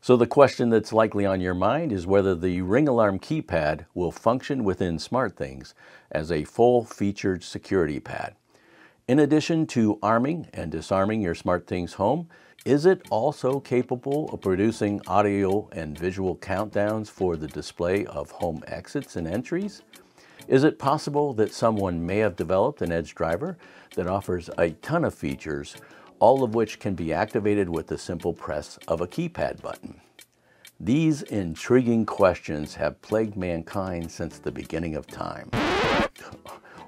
So the question that's likely on your mind is whether the Ring Alarm Keypad will function within SmartThings as a full-featured security pad. In addition to arming and disarming your SmartThings home, is it also capable of producing audio and visual countdowns for the display of home exits and entries? Is it possible that someone may have developed an edge driver that offers a ton of features, all of which can be activated with the simple press of a keypad button? These intriguing questions have plagued mankind since the beginning of time,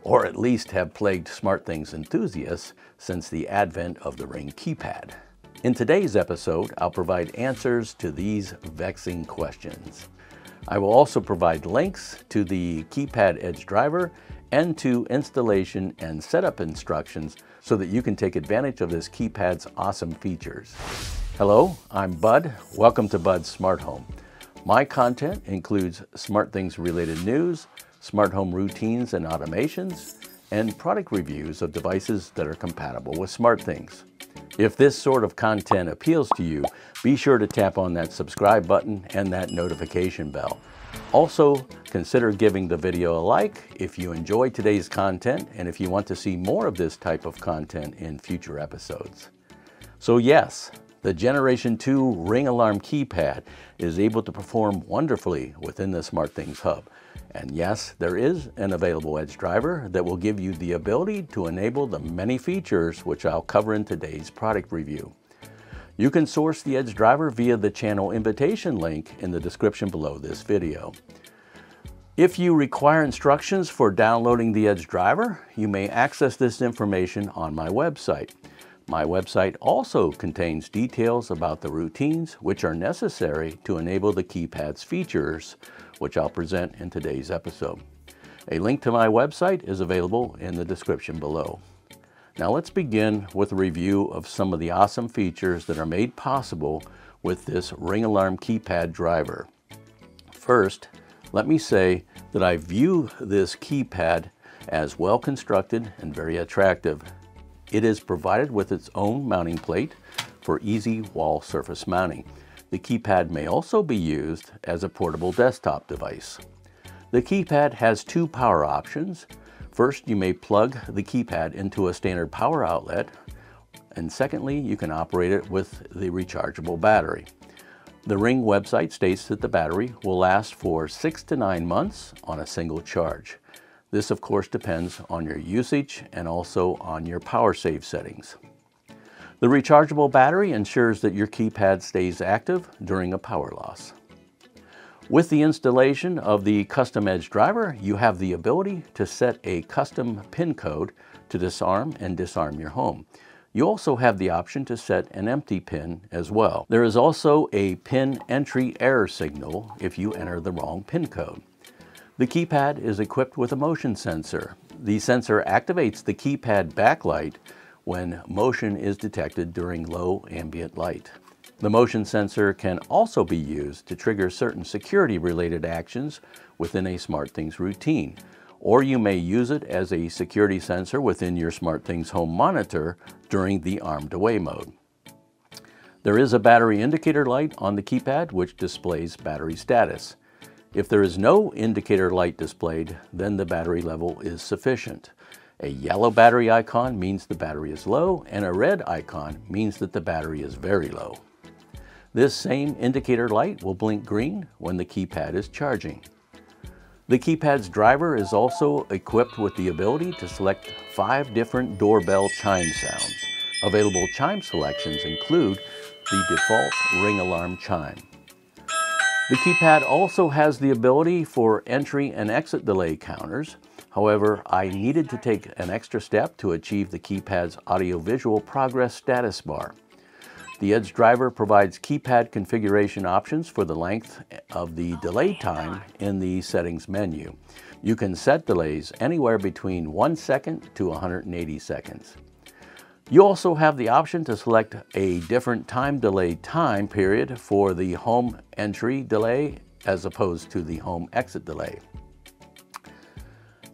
or at least have plagued SmartThings enthusiasts since the advent of the Ring keypad. In today's episode, I'll provide answers to these vexing questions. I will also provide links to the keypad edge driver and to installation and setup instructions so that you can take advantage of this keypad's awesome features. Hello, I'm Bud. Welcome to Bud's Smart Home. My content includes SmartThings related news, smart home routines and automations, and product reviews of devices that are compatible with SmartThings. If this sort of content appeals to you, be sure to tap on that subscribe button and that notification bell. Also, consider giving the video a like if you enjoy today's content and if you want to see more of this type of content in future episodes. So yes, the Generation 2 Ring Alarm Keypad is able to perform wonderfully within the SmartThings hub. And yes, there is an available edge driver that will give you the ability to enable the many features which I'll cover in today's product review. You can source the edge driver via the channel invitation link in the description below this video. If you require instructions for downloading the edge driver, you may access this information on my website. My website also contains details about the routines which are necessary to enable the keypad's features, which I'll present in today's episode. A link to my website is available in the description below. Now let's begin with a review of some of the awesome features that are made possible with this Ring Alarm Keypad driver. First, let me say that I view this keypad as well constructed and very attractive. It is provided with its own mounting plate for easy wall surface mounting. The keypad may also be used as a portable desktop device. The keypad has two power options. First, you may plug the keypad into a standard power outlet, and secondly, you can operate it with the rechargeable battery. The Ring website states that the battery will last for 6 to 9 months on a single charge. This, of course, depends on your usage and also on your power save settings. The rechargeable battery ensures that your keypad stays active during a power loss. With the installation of the custom edge driver, you have the ability to set a custom PIN code to disarm and disarm your home. You also have the option to set an empty PIN as well. There is also a PIN entry error signal if you enter the wrong PIN code. The keypad is equipped with a motion sensor. The sensor activates the keypad backlight when motion is detected during low ambient light. The motion sensor can also be used to trigger certain security-related actions within a SmartThings routine, or you may use it as a security sensor within your SmartThings home monitor during the armed away mode. There is a battery indicator light on the keypad which displays battery status. If there is no indicator light displayed, then the battery level is sufficient. A yellow battery icon means the battery is low, and a red icon means that the battery is very low. This same indicator light will blink green when the keypad is charging. The keypad's driver is also equipped with the ability to select 5 different doorbell chime sounds. Available chime selections include the default Ring Alarm chime. The keypad also has the ability for entry and exit delay counters. However, I needed to take an extra step to achieve the keypad's audio-visual progress status bar. The edge driver provides keypad configuration options for the length of the delay time in the settings menu. You can set delays anywhere between 1 second to 180 seconds. You also have the option to select a different time delay time period for the home entry delay as opposed to the home exit delay.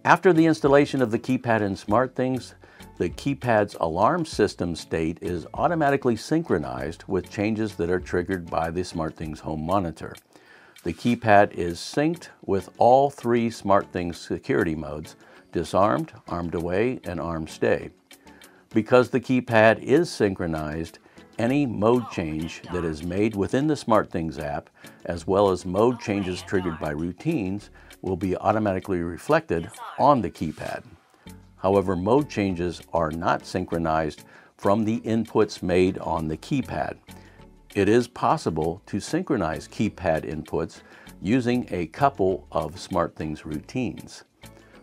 After the installation of the keypad in SmartThings, the keypad's alarm system state is automatically synchronized with changes that are triggered by the SmartThings home monitor. The keypad is synced with all three SmartThings security modes: disarmed, armed away, and armed stay. Because the keypad is synchronized, any mode change that is made within the SmartThings app, as well as mode changes triggered by routines, will be automatically reflected on the keypad. However, mode changes are not synchronized from the inputs made on the keypad. It is possible to synchronize keypad inputs using a couple of SmartThings routines.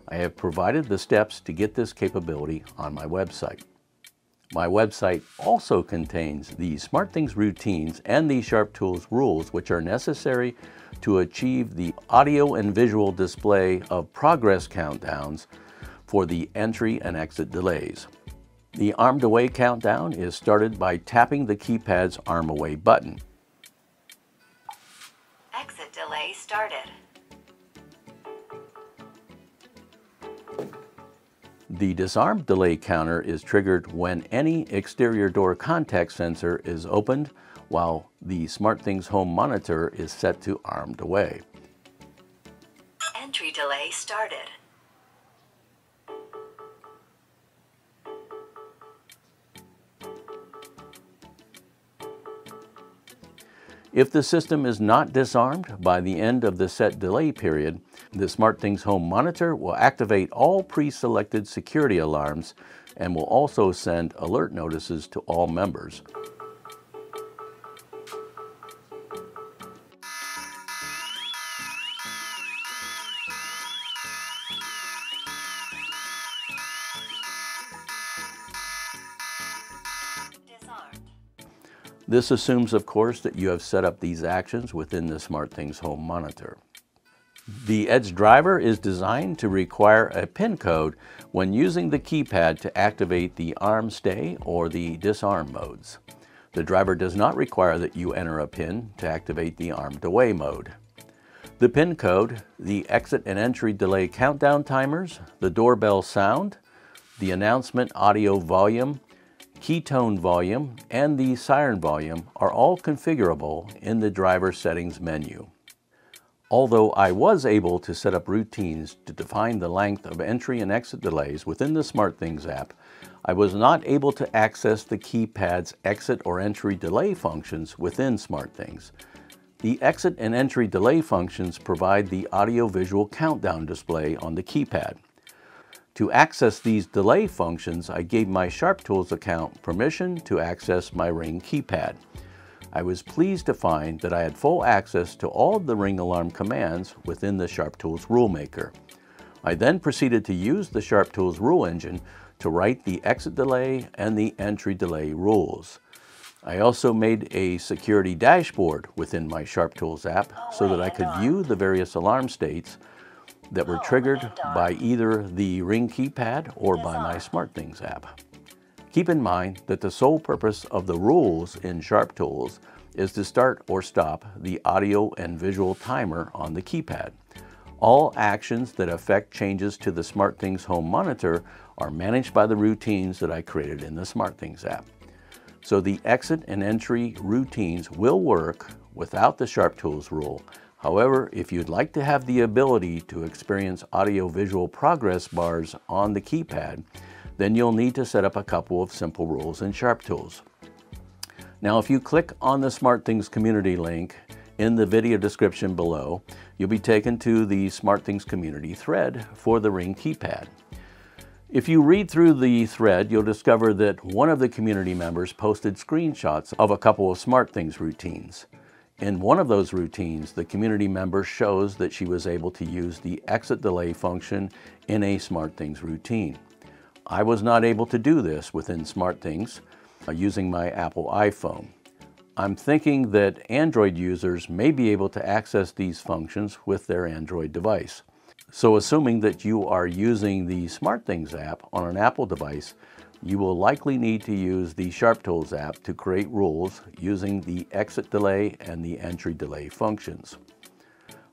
I have provided the steps to get this capability on my website. My website also contains the SmartThings routines and the SharpTools rules, which are necessary to achieve the audio and visual display of progress countdowns for the entry and exit delays. The armed away countdown is started by tapping the keypad's arm away button. Exit delay started. The disarm delay counter is triggered when any exterior door contact sensor is opened while the SmartThings home monitor is set to armed away. Entry delay started. If the system is not disarmed by the end of the set delay period, the SmartThings home monitor will activate all pre-selected security alarms and will also send alert notices to all members. This assumes, of course, that you have set up these actions within the SmartThings home monitor. The Edge driver is designed to require a PIN code when using the keypad to activate the arm stay or the disarm modes. The driver does not require that you enter a PIN to activate the armed away mode. The PIN code, the exit and entry delay countdown timers, the doorbell sound, the announcement audio volume, keytone volume, and the siren volume are all configurable in the driver settings menu. Although I was able to set up routines to define the length of entry and exit delays within the SmartThings app, I was not able to access the keypad's exit or entry delay functions within SmartThings. The exit and entry delay functions provide the audio-visual countdown display on the keypad. To access these delay functions, I gave my SharpTools account permission to access my Ring keypad. I was pleased to find that I had full access to all of the Ring Alarm commands within the SharpTools rulemaker. I then proceeded to use the SharpTools rule engine to write the exit delay and the entry delay rules. I also made a security dashboard within my SharpTools app so that I could view the various alarm states that were triggered by either the Ring keypad or by my SmartThings app. Keep in mind that the sole purpose of the rules in SharpTools is to start or stop the audio and visual timer on the keypad. All actions that affect changes to the SmartThings home monitor are managed by the routines that I created in the SmartThings app. So the exit and entry routines will work without the SharpTools rule. However, if you'd like to have the ability to experience audio-visual progress bars on the keypad, then you'll need to set up a couple of simple rules in SharpTools. Now, if you click on the SmartThings community link in the video description below, you'll be taken to the SmartThings community thread for the Ring keypad. If you read through the thread, you'll discover that one of the community members posted screenshots of a couple of SmartThings routines. In one of those routines, the community member shows that she was able to use the exit delay function in a SmartThings routine. I was not able to do this within SmartThings using my Apple iPhone. I'm thinking that Android users may be able to access these functions with their Android device. So assuming that you are using the SmartThings app on an Apple device, you will likely need to use the SharpTools app to create rules using the exit delay and the entry delay functions.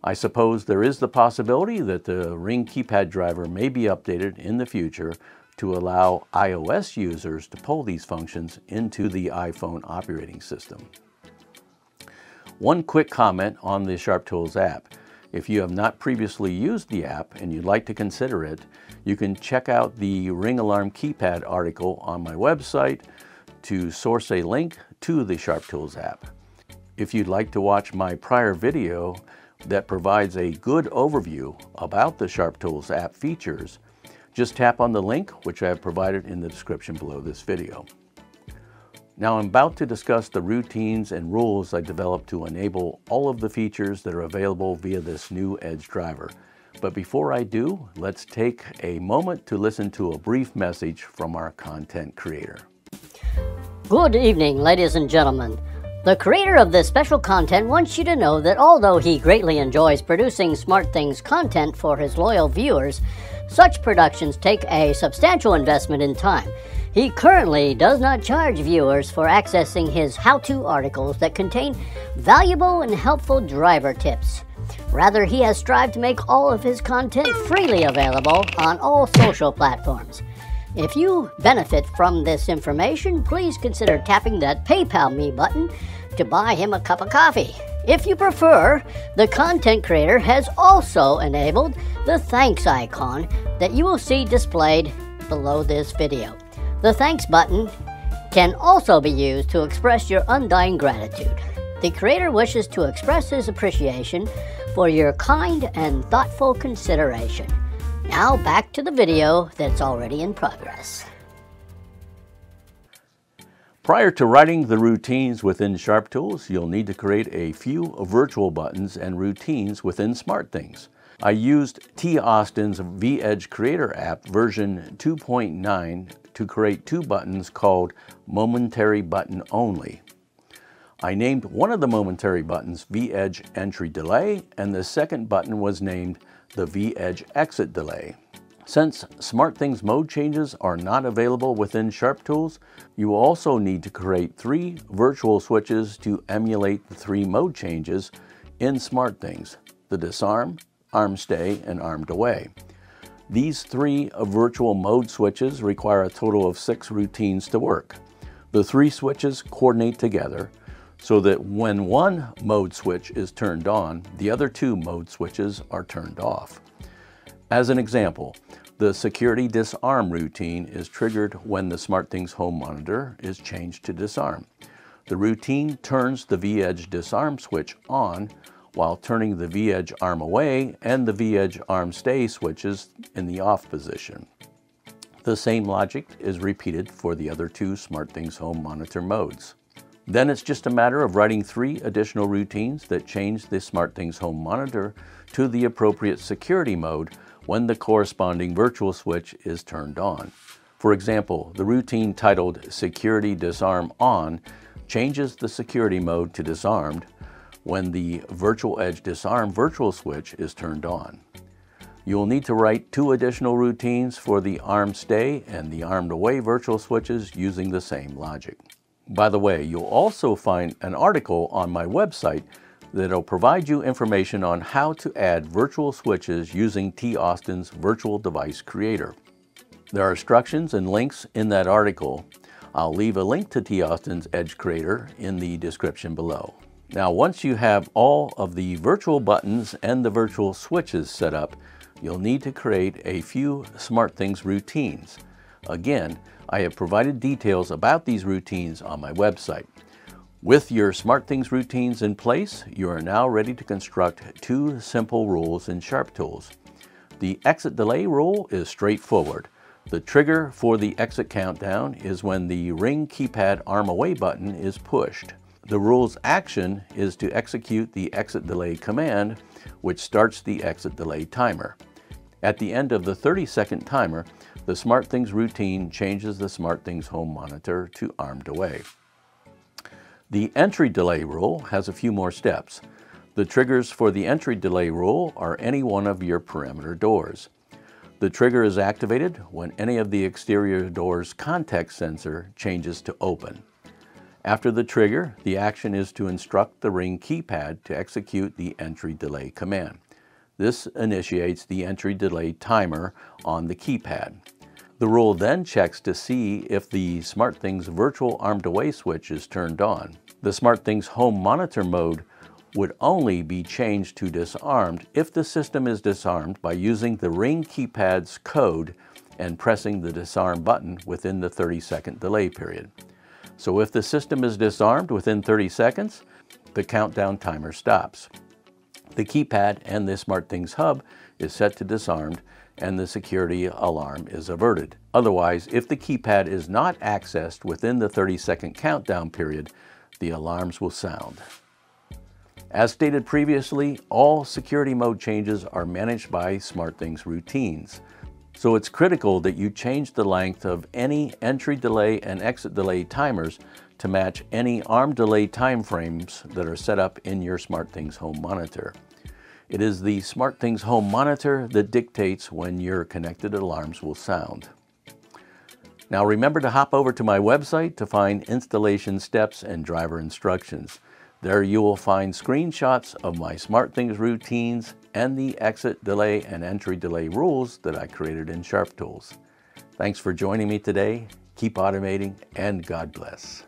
I suppose there is the possibility that the Ring keypad driver may be updated in the future to allow iOS users to pull these functions into the iPhone operating system. One quick comment on the SharpTools app. If you have not previously used the app and you'd like to consider it, you can check out the Ring Alarm Keypad article on my website to source a link to the SharpTools app. If you'd like to watch my prior video that provides a good overview about the SharpTools app features, just tap on the link which I have provided in the description below this video. Now I'm about to discuss the routines and rules I developed to enable all of the features that are available via this new Edge driver. But before I do, let's take a moment to listen to a brief message from our content creator. Good evening, ladies and gentlemen. The creator of this special content wants you to know that although he greatly enjoys producing SmartThings content for his loyal viewers, such productions take a substantial investment in time. He currently does not charge viewers for accessing his how-to articles that contain valuable and helpful driver tips. Rather, he has strived to make all of his content freely available on all social platforms. If you benefit from this information, please consider tapping that PayPal me button to buy him a cup of coffee. If you prefer, the content creator has also enabled the thanks icon that you will see displayed below this video. The thanks button can also be used to express your undying gratitude. The creator wishes to express his appreciation for your kind and thoughtful consideration. Now back to the video that's already in progress. Prior to writing the routines within SharpTools, you'll need to create a few virtual buttons and routines within SmartThings. I used T. Austin's V-Edge Creator app version 2.9 to create two buttons called Momentary Button Only. I named one of the momentary buttons V-Edge Entry Delay, and the second button was named the V-Edge Exit Delay. Since SmartThings mode changes are not available within SharpTools, you will also need to create 3 virtual switches to emulate the 3 mode changes in SmartThings: the disarm, arm stay, and armed away. These 3 virtual mode switches require a total of 6 routines to work. The 3 switches coordinate together so that when one mode switch is turned on, the other 2 mode switches are turned off. As an example, the security disarm routine is triggered when the SmartThings home monitor is changed to disarm. The routine turns the V-Edge disarm switch on while turning the V-Edge arm away and the V-Edge arm stay switches in the off position. The same logic is repeated for the other 2 SmartThings home monitor modes. Then it's just a matter of writing 3 additional routines that change the SmartThings home monitor to the appropriate security mode when the corresponding virtual switch is turned on. For example, the routine titled Security Disarm On changes the security mode to disarmed when the Virtual Edge Disarm virtual switch is turned on. You will need to write 2 additional routines for the arm stay and the armed away virtual switches using the same logic. By the way, you'll also find an article on my website that'll provide you information on how to add virtual switches using T. Austin's Virtual Device Creator. There are instructions and links in that article. I'll leave a link to T. Austin's Edge Creator in the description below. Now, once you have all of the virtual buttons and the virtual switches set up, you'll need to create a few SmartThings routines. Again, I have provided details about these routines on my website. With your SmartThings routines in place, you are now ready to construct 2 simple rules in SharpTools. The exit delay rule is straightforward. The trigger for the exit countdown is when the Ring Keypad arm away button is pushed. The rule's action is to execute the exit delay command, which starts the exit delay timer. At the end of the 30-second timer, the SmartThings routine changes the SmartThings home monitor to armed away. The entry delay rule has a few more steps. The triggers for the entry delay rule are any one of your perimeter doors. The trigger is activated when any of the exterior door's contact sensor changes to open. After the trigger, the action is to instruct the Ring Keypad to execute the entry delay command. This initiates the entry delay timer on the keypad. The rule then checks to see if the SmartThings virtual armed away switch is turned on. The SmartThings home monitor mode would only be changed to disarmed if the system is disarmed by using the Ring keypad's code and pressing the disarm button within the 30-second delay period. So if the system is disarmed within 30 seconds, the countdown timer stops. The keypad and the SmartThings hub is set to disarmed and the security alarm is averted. Otherwise, if the keypad is not accessed within the 30-second countdown period, the alarms will sound. As stated previously, all security mode changes are managed by SmartThings routines. So it's critical that you change the length of any entry delay and exit delay timers to match any arm delay timeframes that are set up in your SmartThings home monitor. It is the SmartThings home monitor that dictates when your connected alarms will sound. Now remember to hop over to my website to find installation steps and driver instructions. There you will find screenshots of my SmartThings routines and the exit delay and entry delay rules that I created in SharpTools. Thanks for joining me today. Keep automating and God bless.